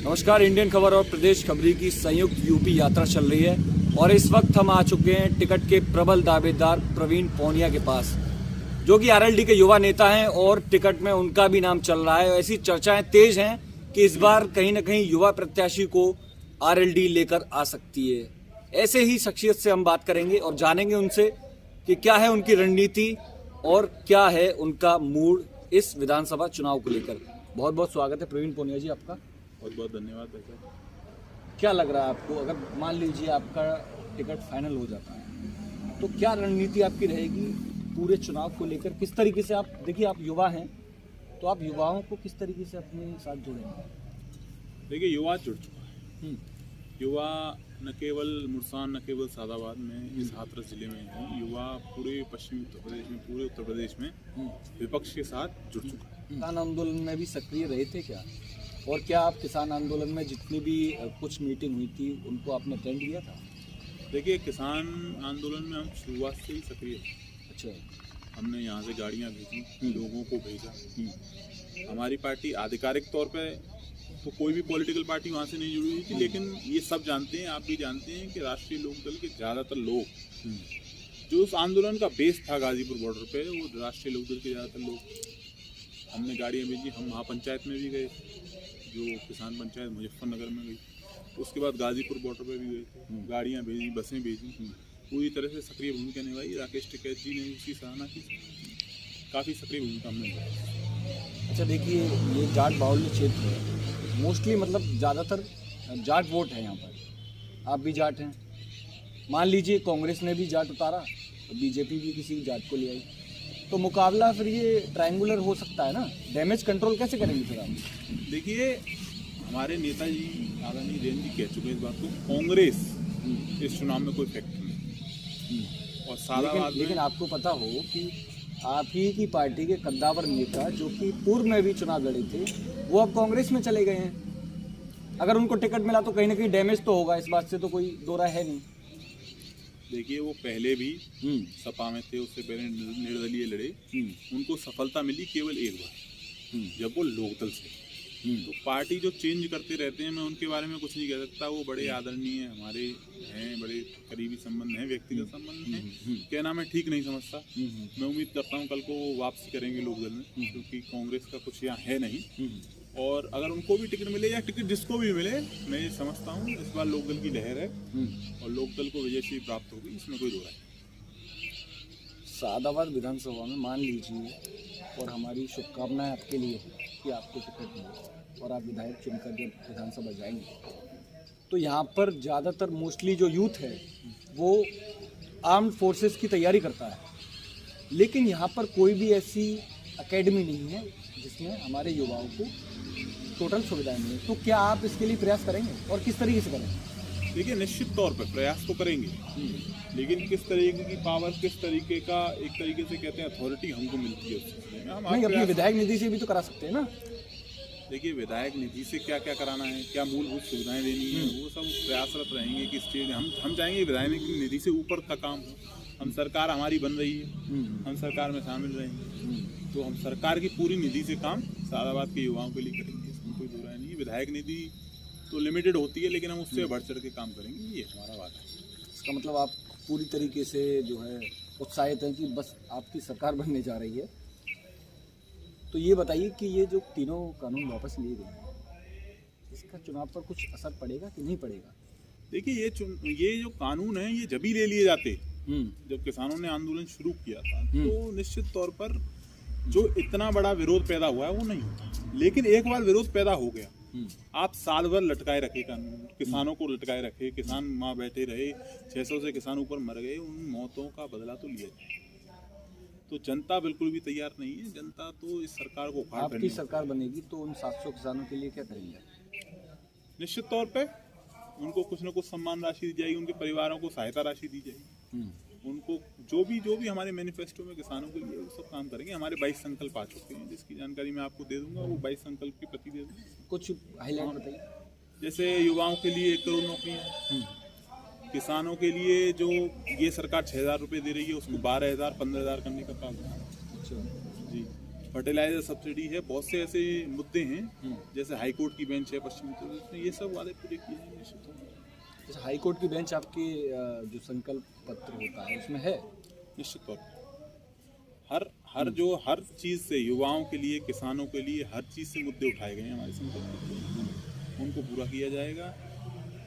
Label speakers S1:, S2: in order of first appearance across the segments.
S1: नमस्कार। इंडियन खबर और प्रदेश खबरी की संयुक्त यूपी यात्रा चल रही है और इस वक्त हम आ चुके हैं टिकट के प्रबल दावेदार प्रवीण पौनिया के पास, जो कि आरएलडी के युवा नेता हैं और टिकट में उनका भी नाम चल रहा है। ऐसी चर्चाएं तेज हैं कि इस बार कहीं ना कहीं युवा प्रत्याशी को आरएलडी लेकर आ सकती है। ऐसे ही शख्सियत से हम बात करेंगे और जानेंगे उनसे कि क्या है उनकी रणनीति और क्या है उनका मूड इस विधानसभा चुनाव को लेकर। बहुत बहुत स्वागत है प्रवीण पौनिया जी आपका।
S2: बहुत बहुत धन्यवाद सर।
S1: क्या लग रहा है आपको, अगर मान लीजिए आपका टिकट फाइनल हो जाता है तो क्या रणनीति आपकी रहेगी पूरे चुनाव को लेकर? किस तरीके से आप देखिए, आप युवा हैं तो आप युवाओं को किस तरीके से अपने साथ जोड़ेंगे?
S2: देखिए, युवा जुड़ चुका है। युवा न केवल मुरसान, न केवल सादाबाद में, इस हाथरस जिले में है। युवा पूरे पश्चिमी उत्तर प्रदेश में, पूरे उत्तर प्रदेश में विपक्ष के साथ जुड़ चुका है।
S1: किसान आंदोलन में भी सक्रिय रहे थे क्या? और क्या आप किसान आंदोलन में जितनी भी कुछ मीटिंग हुई थी उनको आपने अटेंड किया था?
S2: देखिए, किसान आंदोलन में हम शुरुआत से ही सक्रिय थे।
S1: अच्छा।
S2: हमने यहाँ से गाड़ियाँ भेजी, लोगों को भेजा। हमारी पार्टी आधिकारिक तौर पे तो कोई भी पॉलिटिकल पार्टी वहाँ से नहीं जुड़ी हुई थी, लेकिन ये सब जानते हैं, आप भी जानते हैं कि राष्ट्रीय लोकदल के ज़्यादातर लोग, जो उस आंदोलन का बेस था गाजीपुर बॉर्डर पे, वो राष्ट्रीय लोकदल के ज़्यादातर लोग। हमने गाड़ियाँ भेजी, हम महापंचायत में भी गए, जो किसान पंचायत मुजफ्फरनगर में गई। उसके बाद गाजीपुर बॉर्डर पे भी गए थे, गाड़ियाँ भेजी, बसें भेजी, पूरी तरह से सक्रिय भूमिका निभाई। राकेश टिकैत जी ने उसकी सराहना की, काफ़ी सक्रिय भूमिका हमने निभाई।
S1: अच्छा, देखिए ये जाट बाहुल्य क्षेत्र है, मोस्टली मतलब ज़्यादातर जाट वोट है यहाँ पर। आप भी जाट हैं, मान लीजिए कांग्रेस ने भी जाट उतारा तो बीजेपी भी किसी जाट को ले आई, तो मुकाबला फिर ये ट्रायंगुलर हो सकता है ना? डैमेज कंट्रोल कैसे करेंगे फिर आप?
S2: देखिए, हमारे नेताजी आदरणीय जैन जी कह चुके हैं इस बात को, कांग्रेस इस चुनाव में कोई फैक्टर नहीं। और सादाबाद
S1: लेकिन आपको पता हो कि आप ही की पार्टी के कद्दावर नेता, जो कि पूर्व में भी चुनाव लड़े थे, वो अब कांग्रेस में चले गए हैं। अगर उनको टिकट मिला तो कहीं ना कहीं डैमेज तो होगा, इस बात से तो कोई दो राय है नहीं।
S2: देखिए, वो पहले भी सपा में थे, उससे पहले निर्दलीय लड़े, उनको सफलता मिली केवल एक बार, जब वो लोकदल से। तो पार्टी जो चेंज करते रहते हैं, मैं उनके बारे में कुछ नहीं कह सकता। वो बड़े आदरणीय हमारे हैं, बड़े करीबी संबंध हैं, व्यक्तिगत संबंध हैं, कहना मैं ठीक नहीं समझता। मैं उम्मीद करता हूँ कल को वो वापसी करेंगे लोकदल में, क्योंकि कांग्रेस का कुछ यहाँ है नहीं। और अगर उनको भी टिकट मिले या टिकट जिसको भी मिले, मैं ये समझता हूँ इस बार लोकदल की लहर है और लोकदल को विजयश्री प्राप्त होगी, इसमें कोई दो राय नहीं।
S1: सादाबाद विधानसभा में मान लीजिए, और हमारी शुभकामनाएं आपके लिए कि आपको टिकट मिले और आप विधायक चुनकर जब विधानसभा जाएंगे, तो यहाँ पर ज़्यादातर मोस्टली जो यूथ है वो आर्म्ड फोर्सेस की तैयारी करता है, लेकिन यहाँ पर कोई भी ऐसी एकेडमी नहीं है जिसमें हमारे युवाओं को टोटल सुविधाएं मिले। तो क्या आप इसके लिए प्रयास करेंगे और किस तरीके से करेंगे?
S2: देखिए, निश्चित तौर पर प्रयास तो करेंगे, लेकिन किस तरीके की पावर, किस तरीके का, एक तरीके से कहते हैं अथॉरिटी हमको मिलती है उस चीज़ में। हम
S1: नहीं, अपनी विधायक निधि से भी तो करा सकते हैं ना?
S2: देखिए, विधायक निधि से क्या क्या कराना है, क्या मूलभूत सुविधाएं देनी है, वो सब प्रयासरत रहेंगे कि स्टेज हम चाहेंगे विधायक निधि से ऊपर का काम हो। हम सरकार हमारी बन रही है, हम सरकार में शामिल रहेंगे, तो हम सरकार की पूरी निधि से काम सादाबाद के युवाओं के लिए करेंगे, इसमें कोई दो राय नहीं है। विधायक निधि तो लिमिटेड होती है, लेकिन हम उससे बढ़ चढ़ के काम करेंगे, ये हमारा वादा है।
S1: इसका मतलब आप पूरी तरीके से जो है उत्साहित हैं कि बस आपकी सरकार बनने जा रही है। तो ये बताइए कि ये जो तीनों कानून वापस लिए गए, इसका चुनाव पर कुछ असर पड़ेगा कि नहीं पड़ेगा?
S2: देखिए, ये जो कानून है, ये जब ही ले लिए जाते जब किसानों ने आंदोलन शुरू किया था, तो निश्चित तौर पर जो इतना बड़ा विरोध पैदा हुआ है वो नहीं होता। लेकिन एक बार विरोध पैदा हो गया, आप साल भर लटकाए रखे कानून, किसानों को लटकाए रखे, किसान वहाँ बैठे रहे, 600 से किसान ऊपर मर गए, उन मौतों का बदला तो लिया जाए। तो जनता बिल्कुल भी तैयार नहीं है। जनता तो इस सरकार को उखाड़
S1: आपकी सरकार बनेगी तो उन 700 किसानों के लिए क्या करेंगे?
S2: निश्चित तौर पे उनको कुछ न कुछ सम्मान राशि दी जाएगी, उनके परिवारों को सहायता राशि दी जाएगी, उनको जो भी हमारे मैनिफेस्टो में किसानों के लिए वो सब काम करेंगे। हमारे 22 संकल्प आ चुके हैं, जिसकी जानकारी मैं आपको दे दूंगा, वो 22 संकल्प की प्रति दे दूंगा।
S1: कुछ हाईलाइट बताइए।
S2: जैसे युवाओं के लिए 1 करोड़ नौकरियाँ, किसानों के लिए जो ये सरकार 6,000 रुपये दे रही है, उसको 12,000 15,000 करने का प्रावधान।
S1: अच्छा
S2: जी। फर्टिलाइजर सब्सिडी है, बहुत से ऐसे मुद्दे हैं जैसे हाई कोर्ट की बेंच है पश्चिम उत्तर प्रदेश में, ये सब वादे पूरे किए हैं निश्चित तौर पर।
S1: जैसे हाई कोर्ट की बेंच आपकी जो संकल्प पत्र होता है उसमें है?
S2: निश्चित तौर पर हर चीज़ से युवाओं के लिए, किसानों के लिए हर चीज़ से मुद्दे उठाए गए हैं हमारे संकल्प पत्र में, उनको पूरा किया जाएगा।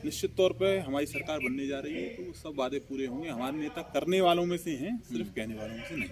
S2: निश्चित तौर पे हमारी सरकार बनने जा रही है तो सब वादे पूरे होंगे। हमारे नेता करने वालों में से हैं, सिर्फ कहने वालों में से नहीं।